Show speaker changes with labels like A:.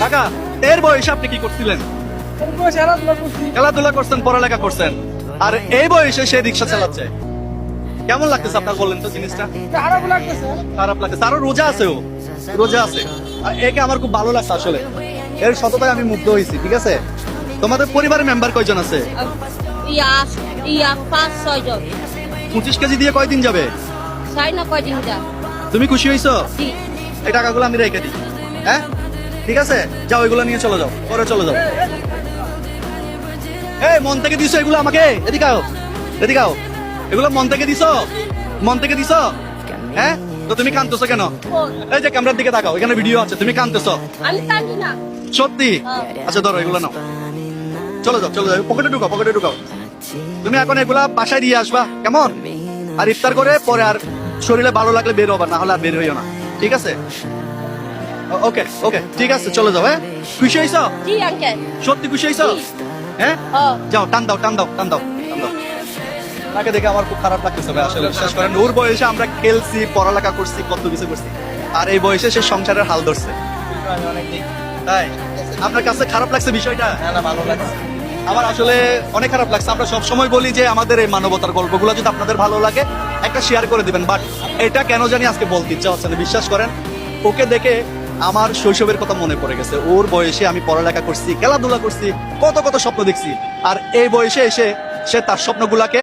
A: কাকা, এর বয়সে আপনি কি করছিলেন? খেলাধুলা করছেন, পড়ালেখা করছেন, আর এই বয়সে সে রিক্সা চালাচ্ছে। কেমন লাগতেছে আপনার, বললেন তো জিনিসটা? খারাপ লাগতেছে। আরো রোজা আছে, ও রোজা আছে। আর একে আমার খুব ভালো লাগছে আসলে, এর সততায় আমি মুগ্ধ হয়েছি। ঠিক আছে, তোমাদের পরিবারের মেম্বার কয়জন আছে?
B: ইয়া 5-6 জন।
A: 25 কেজি দিয়ে কয়দিন যাবে?
B: চাই না কয়দিন যা।
A: তুমি খুশি হয়েছো?
B: জি।
A: এই টাকাগুলো আমি রেখে দিই। হ্যাঁ, ঠিক আছে, যাও, এগুলো নিয়ে চলে যাও, পরে চলে যাও। এই মন থেকে দিছো এগুলো আমাকে? এদিকে আও, এদিকে আও। এগুলো মন থেকে দিছো? মন থেকে দিছো? হ্যাঁ, তো তুমি কাঁদতেছো কেন? এই যে ক্যামেরার দিকে তাকাও, এখানে ভিডিও আছে, তুমি কাঁদতেছো
B: আমি কান্দি না।
A: সত্যি? আচ্ছা ধরো, এগুলো নাও, চলে যাও, চলে যাও, পকেটে ঢুকাও, পকেটে ঢুকাও। তুমি এখন এগুলা বাসায় দিয়ে আসবা, কেমন? আর ইফতার করে পরে আর শরীরে ভালো লাগলে বের হবা, না হলে আর বের হইও না, ঠিক আছে? ওকে ওকে, ঠিক আছে, চলে যাও। হ্যাঁ, খুশি হয়েছো?
B: জি আঙ্কেল।
A: সত্যি খুশি হয়েছো? হ্যাঁ, যাও, টান দাও, টান দাও, টান দাও, টান দাও। তাকে দেখে আমার খুব খারাপ লাগতেছে ভাই, আসলে বিশ্বাস করেন, ওর বয়সে আমরা খেলছি, পড়ালেখা করছি, কত কিছু করছি, আর এই বয়সে সে সংসারের হাল ধরছে। তাই আপনার কাছে খারাপ লাগছে বিষয়টা?
C: না, ভালো লাগছে।
A: আমার আসলে অনেক খারাপ লাগছে। আমরা সব সময় বলি যে আমাদের এই মানবতার গল্পগুলো যদি আপনাদের ভালো লাগে একটা শেয়ার করে দিবেন, বাট এটা কেন জানি আজকে বলতে ইচ্ছা হচ্ছে না। বিশ্বাস করেন, ওকে দেখে আমার শৈশবের কথা মনে পড়ে গেছে। ওর বয়সে আমি পড়ালেখা করছি, খেলাধুলা করছি, কত কত স্বপ্ন দেখছি, আর এই বয়সে এসে সে তার স্বপ্নগুলাকে